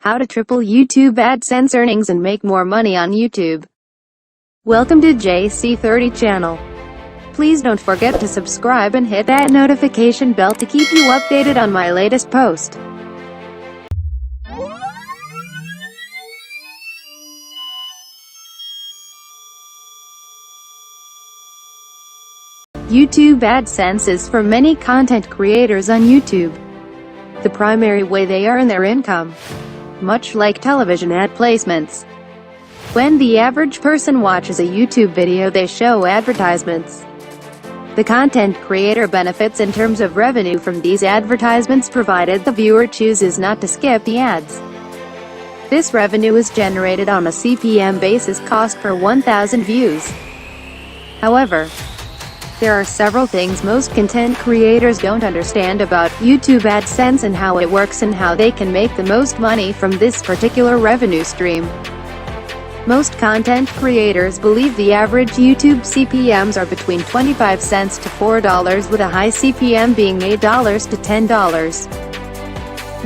How to triple YouTube AdSense earnings and make more money on YouTube. Welcome to JC30 channel. Please don't forget to subscribe and hit that notification bell to keep you updated on my latest post. YouTube AdSense is for many content creators on YouTube the primary way they earn their income. Much like television ad placements. When the average person watches a YouTube video, they show advertisements. The content creator benefits in terms of revenue from these advertisements provided the viewer chooses not to skip the ads. This revenue is generated on a CPM basis, cost per 1,000 views. However, there are several things most content creators don't understand about YouTube AdSense and how it works and how they can make the most money from this particular revenue stream. Most content creators believe the average YouTube CPMs are between 25 cents to $4 with a high CPM being $8 to $10.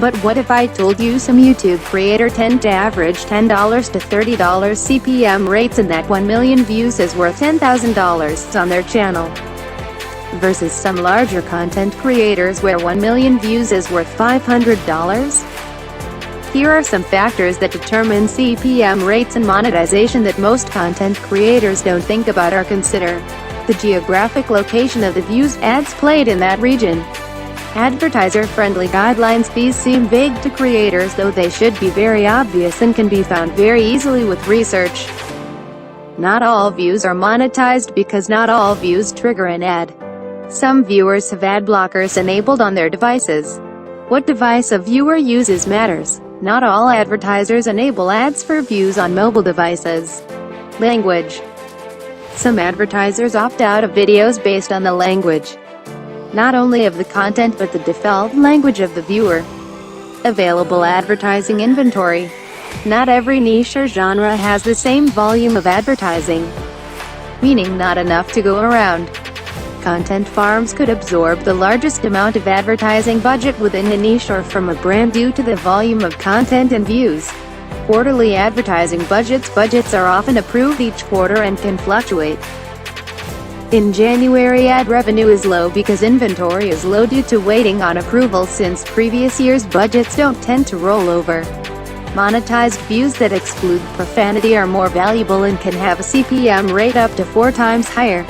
But what if I told you some YouTube creators tend to average $10 to $30 CPM rates and that 1 million views is worth $10,000 on their channel? Versus some larger content creators where 1 million views is worth $500? Here are some factors that determine CPM rates and monetization that most content creators don't think about or consider. The geographic location of the views ads played in that region. Advertiser-friendly guidelines. These seem vague to creators, though they should be very obvious and can be found very easily with research. Not all views are monetized because not all views trigger an ad. Some viewers have ad blockers enabled on their devices. What device a viewer uses matters. Not all advertisers enable ads for views on mobile devices. Language. Some advertisers opt out of videos based on the language, not only of the content but the default language of the viewer. Available advertising inventory. Not every niche or genre has the same volume of advertising, meaning not enough to go around. Content farms could absorb the largest amount of advertising budget within a niche or from a brand due to the volume of content and views. Quarterly advertising budgets are often approved each quarter and can fluctuate. In January, ad revenue is low because inventory is low due to waiting on approval since previous year's budgets don't tend to roll over. Monetized views that exclude profanity are more valuable and can have a CPM rate up to 4 times higher.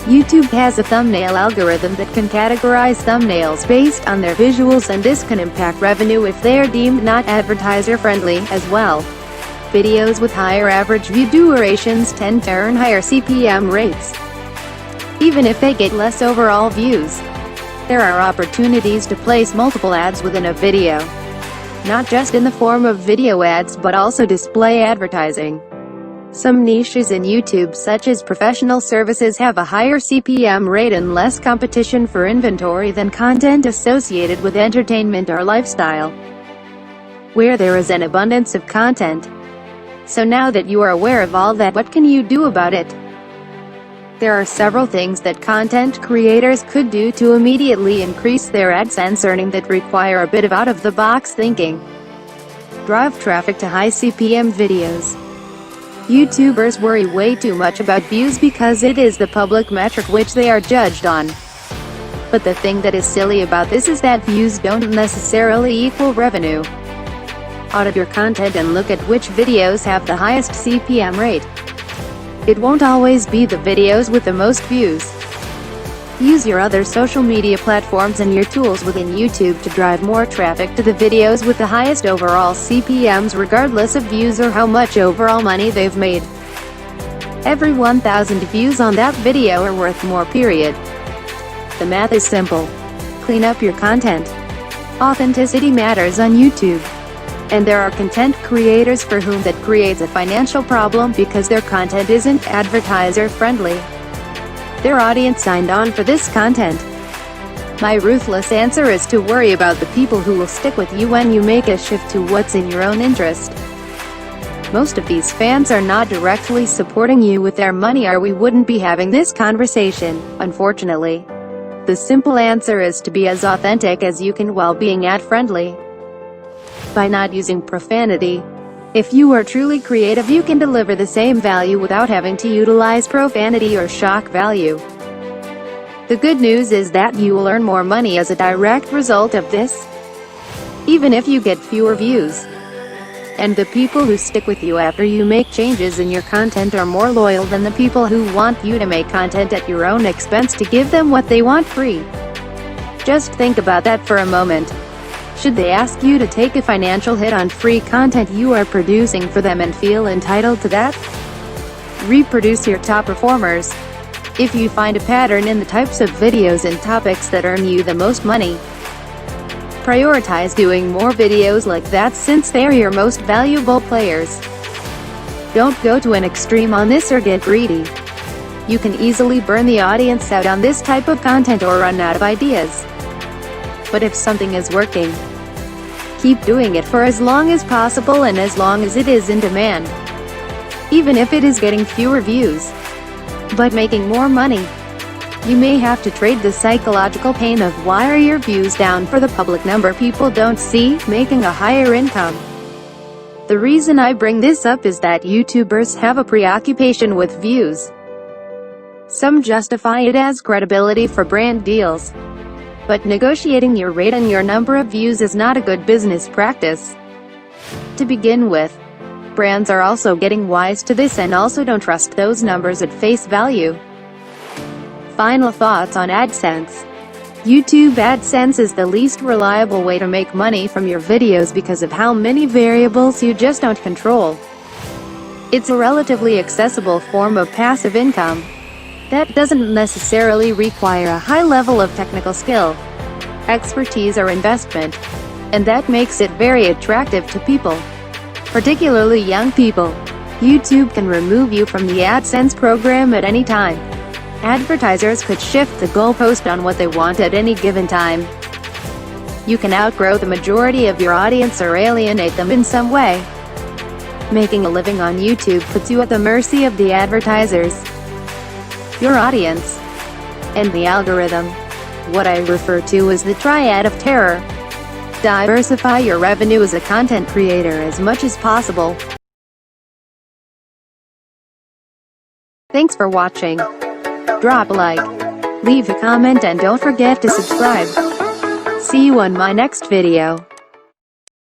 YouTube has a thumbnail algorithm that can categorize thumbnails based on their visuals, and this can impact revenue if they are deemed not advertiser-friendly as well. Videos with higher average view durations tend to earn higher CPM rates, even if they get less overall views. There are opportunities to place multiple ads within a video, not just in the form of video ads but also display advertising. Some niches in YouTube, such as professional services, have a higher CPM rate and less competition for inventory than content associated with entertainment or lifestyle, where there is an abundance of content. So now that you are aware of all that, what can you do about it? There are several things that content creators could do to immediately increase their AdSense earning that require a bit of out-of-the-box thinking. Drive traffic to high CPM videos. YouTubers worry way too much about views because it is the public metric which they are judged on. But the thing that is silly about this is that views don't necessarily equal revenue. Audit your content and look at which videos have the highest CPM rate. It won't always be the videos with the most views. Use your other social media platforms and your tools within YouTube to drive more traffic to the videos with the highest overall CPMs, regardless of views or how much overall money they've made. Every 1,000 views on that video are worth more, period. The math is simple. Clean up your content. Authenticity matters on YouTube. And there are content creators for whom that creates a financial problem because their content isn't advertiser-friendly. Their audience signed on for this content. My ruthless answer is to worry about the people who will stick with you when you make a shift to what's in your own interest. Most of these fans are not directly supporting you with their money, or we wouldn't be having this conversation, unfortunately. The simple answer is to be as authentic as you can while being ad-friendly. by not using profanity. If you are truly creative, you can deliver the same value without having to utilize profanity or shock value. The good news is that you will earn more money as a direct result of this, even if you get fewer views. And the people who stick with you after you make changes in your content are more loyal than the people who want you to make content at your own expense to give them what they want free. Just think about that for a moment. Should they ask you to take a financial hit on free content you are producing for them and feel entitled to that? Reproduce your top performers. If you find a pattern in the types of videos and topics that earn you the most money, prioritize doing more videos like that since they're your most valuable players. Don't go to an extreme on this or get greedy. You can easily burn the audience out on this type of content or run out of ideas. But if something is working, keep doing it for as long as possible and as long as it is in demand. Even if it is getting fewer views, but making more money. You may have to trade the psychological pain of why are your views down for the public number people don't see, making a higher income. The reason I bring this up is that YouTubers have a preoccupation with views. Some justify it as credibility for brand deals. But negotiating your rate and your number of views is not a good business practice. To begin with, brands are also getting wise to this and also don't trust those numbers at face value. Final thoughts on AdSense. YouTube AdSense is the least reliable way to make money from your videos because of how many variables you just don't control. It's a relatively accessible form of passive income that doesn't necessarily require a high level of technical skill, expertise or investment, and that makes it very attractive to people, particularly young people. YouTube can remove you from the AdSense program at any time. Advertisers could shift the goalpost on what they want at any given time. You can outgrow the majority of your audience or alienate them in some way. Making a living on YouTube puts you at the mercy of the advertisers, your audience, and the algorithm. What I refer to as the triad of terror. Diversify your revenue as a content creator as much as possible. Thanks for watching. Drop a like, leave a comment and don't forget to subscribe. See you on my next video.